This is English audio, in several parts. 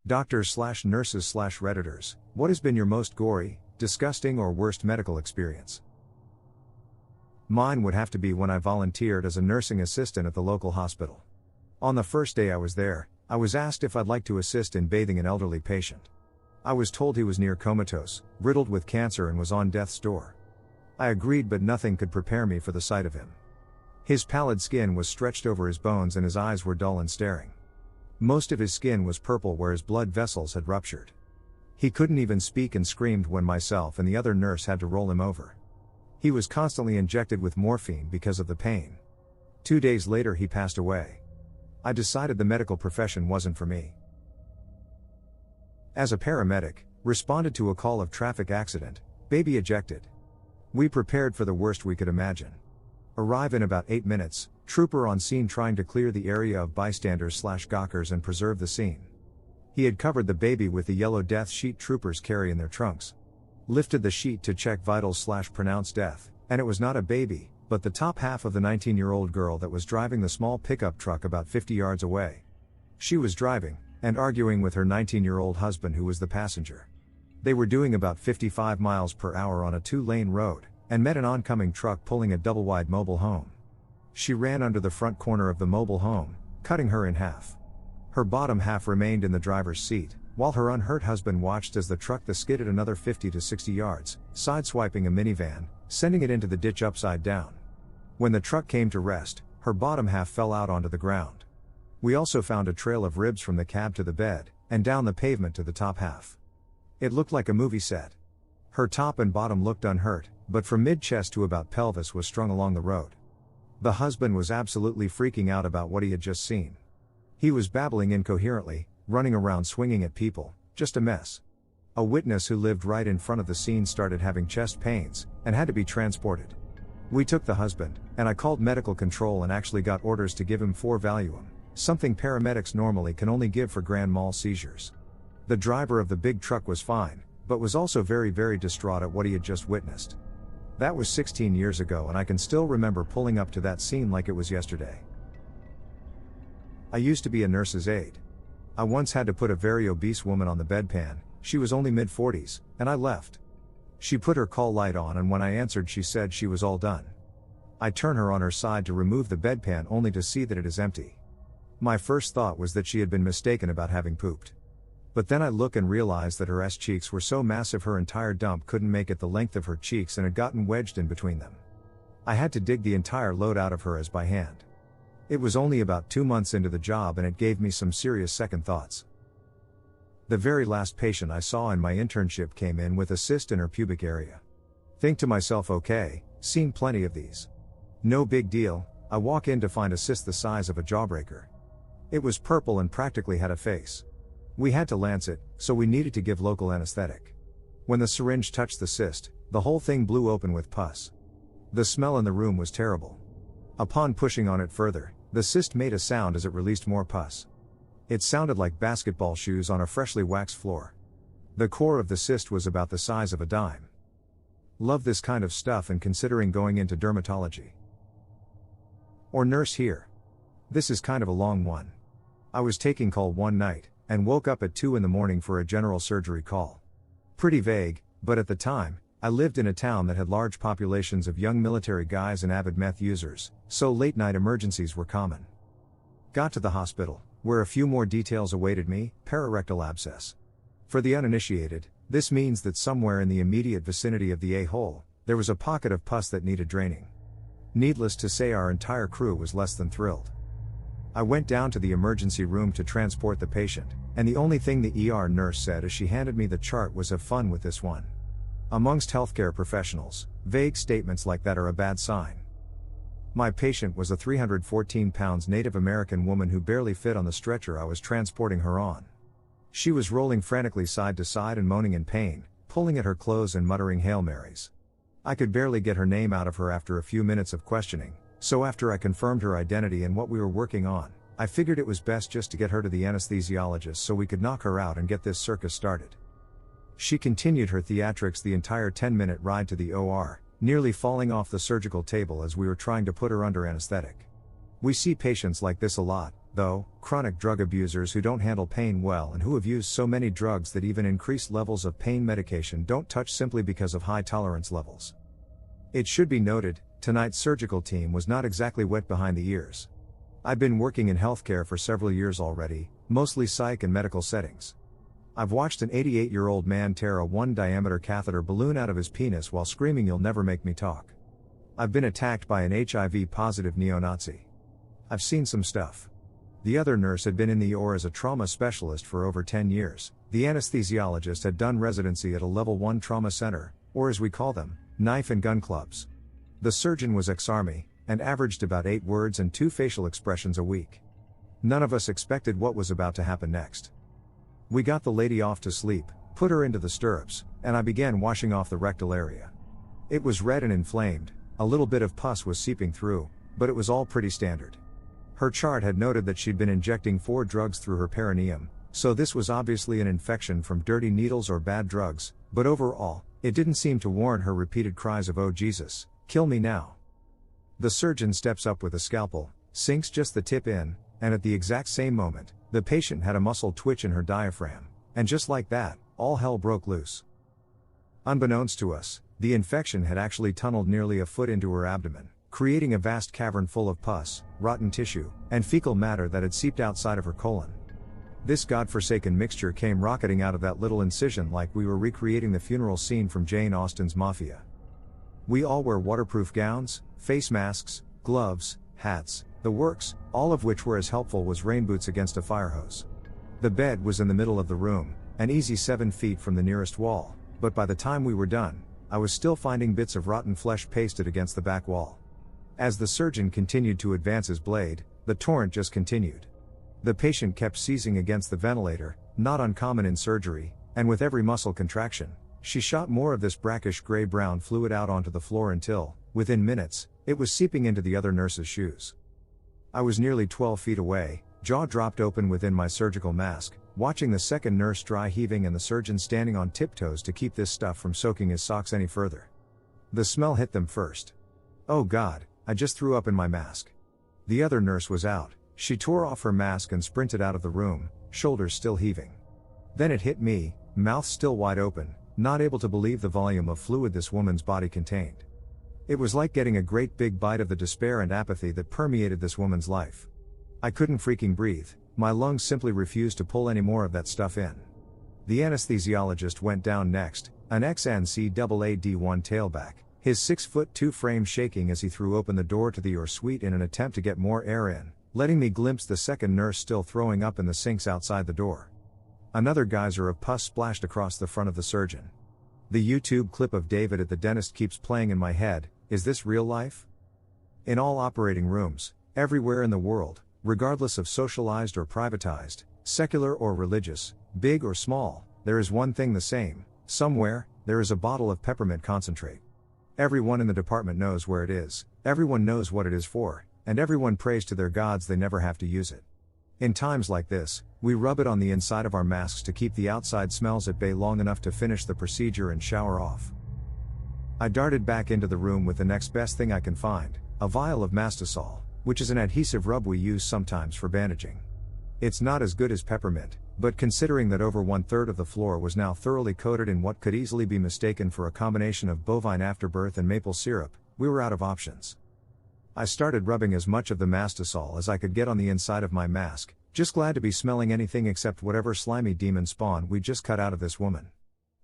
Doctors/nurses/Redditors, what has been your most gory, disgusting or worst medical experience? Mine would have to be when I volunteered as a nursing assistant at the local hospital. On the first day I was there, I was asked if I'd like to assist in bathing an elderly patient. I was told he was near comatose, riddled with cancer and was on death's door. I agreed, but nothing could prepare me for the sight of him. His pallid skin was stretched over his bones and his eyes were dull and staring. Most of his skin was purple where his blood vessels had ruptured. He couldn't even speak and screamed when myself and the other nurse had to roll him over. He was constantly injected with morphine because of the pain. 2 days later he passed away. I decided the medical profession wasn't for me. As a paramedic, responded to a call of traffic accident, baby ejected. We prepared for the worst we could imagine. Arrive in about 8 minutes, trooper on scene trying to clear the area of bystanders/gawkers and preserve the scene. He had covered the baby with the yellow death sheet troopers carry in their trunks. Lifted the sheet to check vitals/pronounce death, and it was not a baby, but the top half of the 19-year-old girl that was driving the small pickup truck about 50 yards away. She was driving, and arguing with her 19-year-old husband who was the passenger. They were doing about 55 miles per hour on a 2-lane road, and met an oncoming truck pulling a double-wide mobile home. She ran under the front corner of the mobile home, cutting her in half. Her bottom half remained in the driver's seat, while her unhurt husband watched as the truck skidded another 50 to 60 yards, sideswiping a minivan, sending it into the ditch upside down. When the truck came to rest, her bottom half fell out onto the ground. We also found a trail of ribs from the cab to the bed, and down the pavement to the top half. It looked like a movie set. Her top and bottom looked unhurt, but from mid-chest to about pelvis was strung along the road. The husband was absolutely freaking out about what he had just seen. He was babbling incoherently, running around swinging at people, just a mess. A witness who lived right in front of the scene started having chest pains, and had to be transported. We took the husband, and I called medical control and actually got orders to give him 4-Valium, something paramedics normally can only give for grand mal seizures. The driver of the big truck was fine, but was also very distraught at what he had just witnessed. That was 16 years ago and I can still remember pulling up to that scene like it was yesterday. I used to be a nurse's aide. I once had to put a very obese woman on the bedpan. She was only mid-40s, and I left. She put her call light on and when I answered she said she was all done. I turn her on her side to remove the bedpan only to see that it is empty. My first thought was that she had been mistaken about having pooped. But then I look and realize that her cheeks were so massive her entire dump couldn't make it the length of her cheeks and had gotten wedged in between them. I had to dig the entire load out of her as by hand. It was only about 2 months into the job and it gave me some serious second thoughts. The very last patient I saw in my internship came in with a cyst in her pubic area. Think to myself, okay, seen plenty of these. No big deal. I walk in to find a cyst the size of a jawbreaker. It was purple and practically had a face. We had to lance it, so we needed to give local anesthetic. When the syringe touched the cyst, the whole thing blew open with pus. The smell in the room was terrible. Upon pushing on it further, the cyst made a sound as it released more pus. It sounded like basketball shoes on a freshly waxed floor. The core of the cyst was about the size of a dime. Love this kind of stuff and considering going into dermatology. Or nurse here. This is kind of a long one. I was taking call one night, and woke up at 2 in the morning for a general surgery call. Pretty vague, but at the time, I lived in a town that had large populations of young military guys and avid meth users, so late night emergencies were common. Got to the hospital, where a few more details awaited me, pararectal abscess. For the uninitiated, this means that somewhere in the immediate vicinity of the a-hole, there was a pocket of pus that needed draining. Needless to say our entire crew was less than thrilled. I went down to the emergency room to transport the patient, and the only thing the ER nurse said as she handed me the chart was have fun with this one. Amongst healthcare professionals, vague statements like that are a bad sign. My patient was a 314 pounds Native American woman who barely fit on the stretcher I was transporting her on. She was rolling frantically side to side and moaning in pain, pulling at her clothes and muttering Hail Marys. I could barely get her name out of her after a few minutes of questioning. So after I confirmed her identity and what we were working on, I figured it was best just to get her to the anesthesiologist so we could knock her out and get this circus started. She continued her theatrics the entire 10-minute ride to the OR, nearly falling off the surgical table as we were trying to put her under anesthetic. We see patients like this a lot, though, chronic drug abusers who don't handle pain well and who have used so many drugs that even increased levels of pain medication don't touch simply because of high tolerance levels. It should be noted, tonight's surgical team was not exactly wet behind the ears. I've been working in healthcare for several years already, mostly psych and medical settings. I've watched an 88-year-old man tear a 1-diameter catheter balloon out of his penis while screaming, "You'll never make me talk." I've been attacked by an HIV-positive neo-Nazi. I've seen some stuff. The other nurse had been in the OR as a trauma specialist for over 10 years. The anesthesiologist had done residency at a level 1 trauma center, or as we call them, knife and gun clubs. The surgeon was ex-army, and averaged about 8 words and 2 facial expressions a week. None of us expected what was about to happen next. We got the lady off to sleep, put her into the stirrups, and I began washing off the rectal area. It was red and inflamed, a little bit of pus was seeping through, but it was all pretty standard. Her chart had noted that she'd been injecting 4 drugs through her perineum, so this was obviously an infection from dirty needles or bad drugs, but overall, it didn't seem to warrant her repeated cries of "Oh Jesus, kill me now." The surgeon steps up with a scalpel, sinks just the tip in, and at the exact same moment, the patient had a muscle twitch in her diaphragm, and just like that, all hell broke loose. Unbeknownst to us, the infection had actually tunneled nearly a foot into her abdomen, creating a vast cavern full of pus, rotten tissue, and fecal matter that had seeped outside of her colon. This godforsaken mixture came rocketing out of that little incision like we were recreating the funeral scene from Jane Austen's Mafia. We all wear waterproof gowns, face masks, gloves, hats, the works, all of which were as helpful as rain boots against a fire hose. The bed was in the middle of the room, an easy 7 feet from the nearest wall, but by the time we were done, I was still finding bits of rotten flesh pasted against the back wall. As the surgeon continued to advance his blade, the torrent just continued. The patient kept seizing against the ventilator, not uncommon in surgery, and with every muscle contraction, she shot more of this brackish gray-brown fluid out onto the floor until, within minutes, it was seeping into the other nurse's shoes. I was nearly 12 feet away, jaw dropped open within my surgical mask, watching the second nurse dry heaving and the surgeon standing on tiptoes to keep this stuff from soaking his socks any further. The smell hit them first. Oh God, I just threw up in my mask. The other nurse was out. She tore off her mask and sprinted out of the room, shoulders still heaving. Then it hit me, mouth still wide open, not able to believe the volume of fluid this woman's body contained. It was like getting a great big bite of the despair and apathy that permeated this woman's life. I couldn't freaking breathe, my lungs simply refused to pull any more of that stuff in. The anesthesiologist went down next, an ex-NCAA-D1 tailback, his 6'2" frame shaking as he threw open the door to the OR suite in an attempt to get more air in, letting me glimpse the second nurse still throwing up in the sinks outside the door. Another geyser of pus splashed across the front of the surgeon. The YouTube clip of David at the dentist keeps playing in my head. Is this real life? In all operating rooms, everywhere in the world, regardless of socialized or privatized, secular or religious, big or small, there is one thing the same: somewhere, there is a bottle of peppermint concentrate. Everyone in the department knows where it is, everyone knows what it is for, and everyone prays to their gods they never have to use it. In times like this, we rub it on the inside of our masks to keep the outside smells at bay long enough to finish the procedure and shower off. I darted back into the room with the next best thing I can find, a vial of Mastisol, which is an adhesive rub we use sometimes for bandaging. It's not as good as peppermint, but considering that over 1/3 of the floor was now thoroughly coated in what could easily be mistaken for a combination of bovine afterbirth and maple syrup, we were out of options. I started rubbing as much of the Mastisol as I could get on the inside of my mask, just glad to be smelling anything except whatever slimy demon spawn we just cut out of this woman.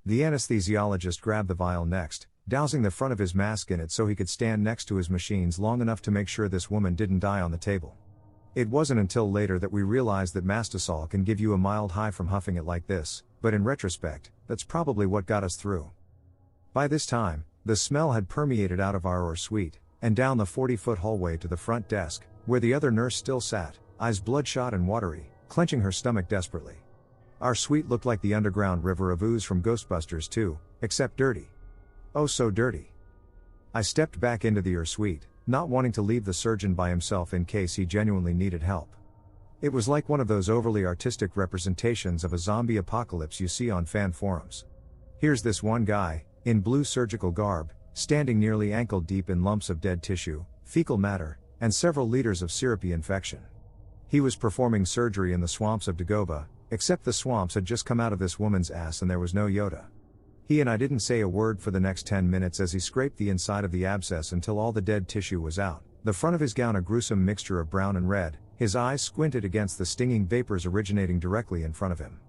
The anesthesiologist grabbed the vial next, dousing the front of his mask in it so he could stand next to his machines long enough to make sure this woman didn't die on the table. It wasn't until later that we realized that Mastisol can give you a mild high from huffing it like this, but in retrospect, that's probably what got us through. By this time, the smell had permeated out of our OR suite, and down the 40-foot hallway to the front desk, where the other nurse still sat, eyes bloodshot and watery, clenching her stomach desperately. Our suite looked like the underground river of ooze from Ghostbusters 2, except dirty. Oh so dirty. I stepped back into the OR suite, not wanting to leave the surgeon by himself in case he genuinely needed help. It was like one of those overly artistic representations of a zombie apocalypse you see on fan forums. Here's this one guy, in blue surgical garb, standing nearly ankle deep in lumps of dead tissue, fecal matter, and several liters of syrupy infection. He was performing surgery in the swamps of Dagoba, except the swamps had just come out of this woman's ass and there was no Yoda. He and I didn't say a word for the next 10 minutes as he scraped the inside of the abscess until all the dead tissue was out, the front of his gown a gruesome mixture of brown and red, his eyes squinted against the stinging vapors originating directly in front of him.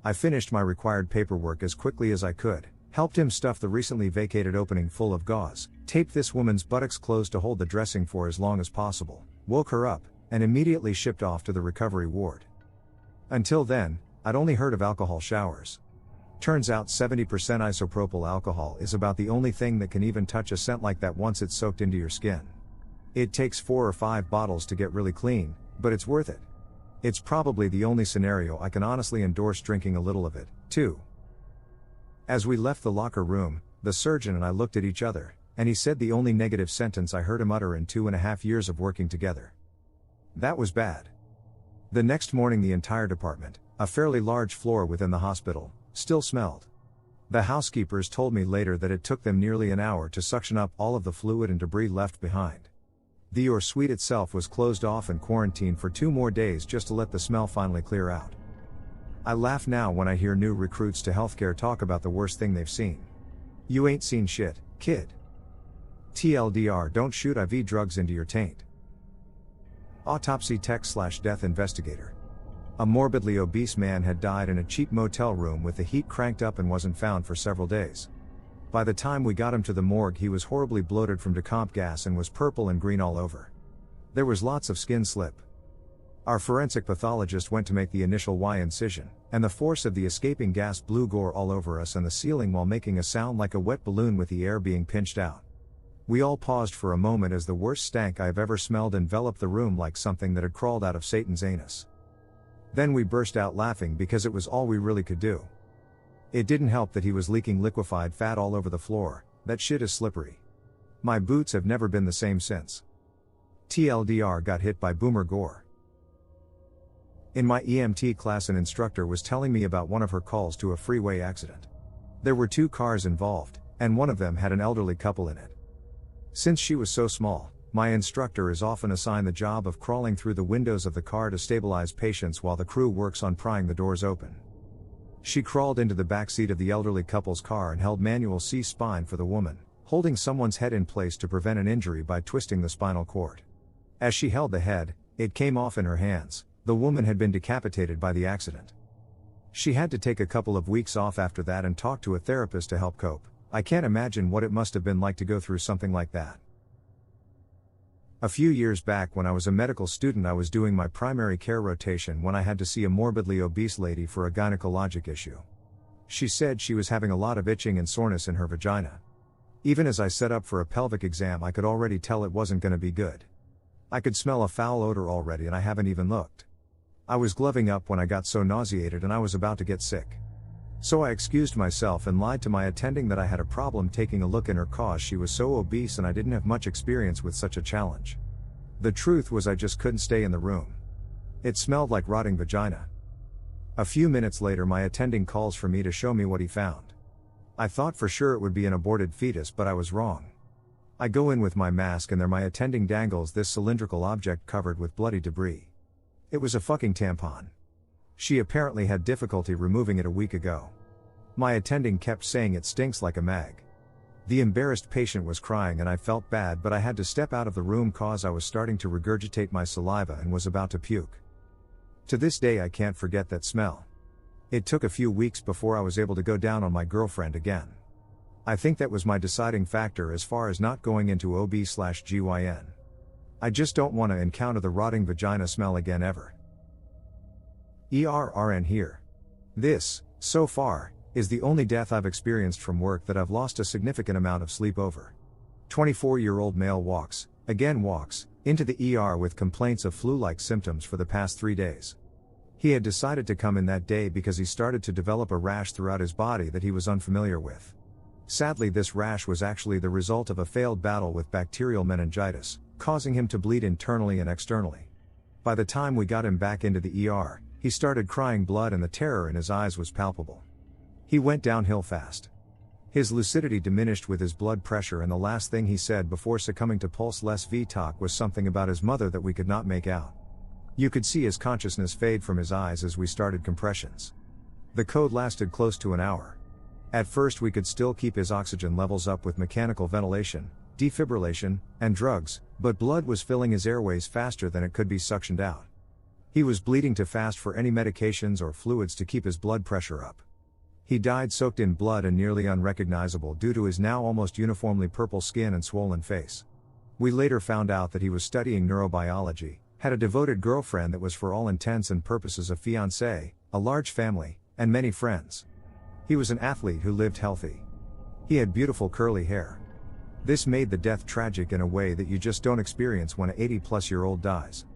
I finished my required paperwork as quickly as I could, helped him stuff the recently vacated opening full of gauze, taped this woman's buttocks closed to hold the dressing for as long as possible, woke her up, and immediately shipped off to the recovery ward. Until then, I'd only heard of alcohol showers. Turns out 70% isopropyl alcohol is about the only thing that can even touch a scent like that once it's soaked into your skin. It takes 4 or 5 bottles to get really clean, but it's worth it. It's probably the only scenario I can honestly endorse drinking a little of it, too. As we left the locker room, the surgeon and I looked at each other, and he said the only negative sentence I heard him utter in 2.5 years of working together. That was bad. The next morning the entire department, a fairly large floor within the hospital, still smelled. The housekeepers told me later that it took them nearly an hour to suction up all of the fluid and debris left behind. The ER suite itself was closed off and quarantined for 2 more days just to let the smell finally clear out. I laugh now when I hear new recruits to healthcare talk about the worst thing they've seen. You ain't seen shit, kid. TLDR, don't shoot IV drugs into your taint. Autopsy tech/death investigator. A morbidly obese man had died in a cheap motel room with the heat cranked up and wasn't found for several days. By the time we got him to the morgue he was horribly bloated from decomp gas and was purple and green all over. There was lots of skin slip. Our forensic pathologist went to make the initial Y incision, and the force of the escaping gas blew gore all over us and the ceiling while making a sound like a wet balloon with the air being pinched out. We all paused for a moment as the worst stank I've ever smelled enveloped the room like something that had crawled out of Satan's anus. Then we burst out laughing because it was all we really could do. It didn't help that he was leaking liquefied fat all over the floor. That shit is slippery. My boots have never been the same since. TLDR, got hit by boomer gore. In my EMT class an instructor was telling me about one of her calls to a freeway accident. There were 2 cars involved, and one of them had an elderly couple in it. Since she was so small, my instructor is often assigned the job of crawling through the windows of the car to stabilize patients while the crew works on prying the doors open. She crawled into the back seat of the elderly couple's car and held manual C-spine for the woman, holding someone's head in place to prevent an injury by twisting the spinal cord. As she held the head, it came off in her hands. The woman had been decapitated by the accident. She had to take a couple of weeks off after that and talk to a therapist to help cope. I can't imagine what it must have been like to go through something like that. A few years back when I was a medical student I was doing my primary care rotation when I had to see a morbidly obese lady for a gynecologic issue. She said she was having a lot of itching and soreness in her vagina. Even as I set up for a pelvic exam I could already tell it wasn't going to be good. I could smell a foul odor already and I haven't even looked. I was gloving up when I got so nauseated and I was about to get sick. So I excused myself and lied to my attending that I had a problem taking a look in her cause she was so obese and I didn't have much experience with such a challenge. The truth was I just couldn't stay in the room. It smelled like rotting vagina. A few minutes later my attending calls for me to show me what he found. I thought for sure it would be an aborted fetus but I was wrong. I go in with my mask and there my attending dangles this cylindrical object covered with bloody debris. It was a fucking tampon. She apparently had difficulty removing it a week ago. My attending kept saying it stinks like a mag. The embarrassed patient was crying and I felt bad but I had to step out of the room cause I was starting to regurgitate my saliva and was about to puke. To this day I can't forget that smell. It took a few weeks before I was able to go down on my girlfriend again. I think that was my deciding factor as far as not going into OB/GYN. I just don't want to encounter the rotting vagina smell again ever. ERRN here. This, so far, is the only death I've experienced from work that I've lost a significant amount of sleep over. 24-year-old male walks, into the ER with complaints of flu-like symptoms for the past 3 days. He had decided to come in that day because he started to develop a rash throughout his body that he was unfamiliar with. Sadly, this rash was actually the result of a failed battle with bacterial meningitis, causing him to bleed internally and externally. By the time we got him back into the ER, he started crying blood and the terror in his eyes was palpable. He went downhill fast. His lucidity diminished with his blood pressure and the last thing he said before succumbing to pulse-less VTOC was something about his mother that we could not make out. You could see his consciousness fade from his eyes as we started compressions. The code lasted close to an hour. At first we could still keep his oxygen levels up with mechanical ventilation, defibrillation, and drugs, but blood was filling his airways faster than it could be suctioned out. He was bleeding too fast for any medications or fluids to keep his blood pressure up. He died soaked in blood and nearly unrecognizable due to his now almost uniformly purple skin and swollen face. We later found out that he was studying neurobiology, had a devoted girlfriend that was for all intents and purposes a fiancé, a large family, and many friends. He was an athlete who lived healthy. He had beautiful curly hair. This made the death tragic in a way that you just don't experience when an 80-plus-year-old dies.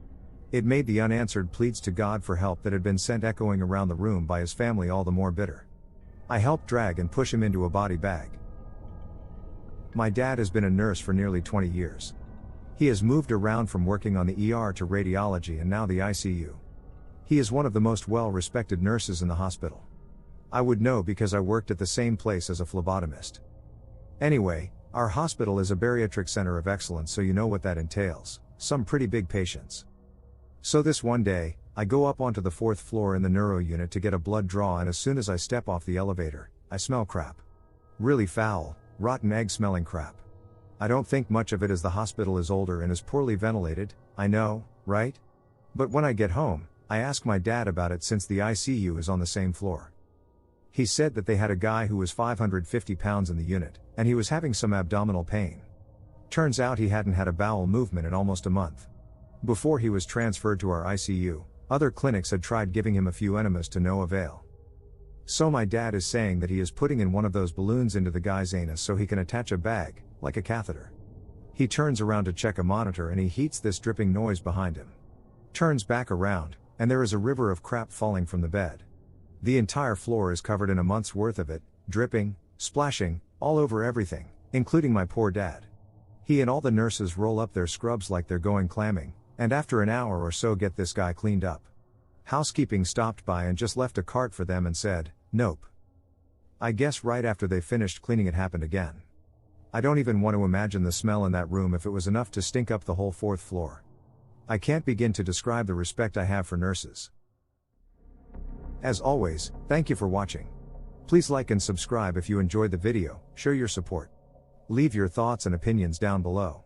It made the unanswered pleas to God for help that had been sent echoing around the room by his family all the more bitter. I helped drag and push him into a body bag. My dad has been a nurse for nearly 20 years. He has moved around from working on the ER to radiology and now the ICU. He is one of the most well-respected nurses in the hospital. I would know because I worked at the same place as a phlebotomist. Anyway, our hospital is a bariatric center of excellence, so you know what that entails, some pretty big patients. So this one day, I go up onto the 4th floor in the neuro unit to get a blood draw, and as soon as I step off the elevator, I smell crap. Really foul, rotten egg smelling crap. I don't think much of it as the hospital is older and is poorly ventilated, I know, right? But when I get home, I ask my dad about it since the ICU is on the same floor. He said that they had a guy who was 550 pounds in the unit, and he was having some abdominal pain. Turns out he hadn't had a bowel movement in almost a month. Before he was transferred to our ICU, other clinics had tried giving him a few enemas to no avail. So my dad is saying that he is putting in one of those balloons into the guy's anus so he can attach a bag, like a catheter. He turns around to check a monitor and he hears this dripping noise behind him. Turns back around, and there is a river of crap falling from the bed. The entire floor is covered in a month's worth of it, dripping, splashing, all over everything, including my poor dad. He and all the nurses roll up their scrubs like they're going clamming, and after an hour or so get this guy cleaned up. Housekeeping stopped by and just left a cart for them and said, nope. I guess right after they finished cleaning it happened again. I don't even want to imagine the smell in that room if it was enough to stink up the whole 4th floor. I can't begin to describe the respect I have for nurses. As always, thank you for watching. Please like and subscribe if you enjoyed the video, show your support. Leave your thoughts and opinions down below.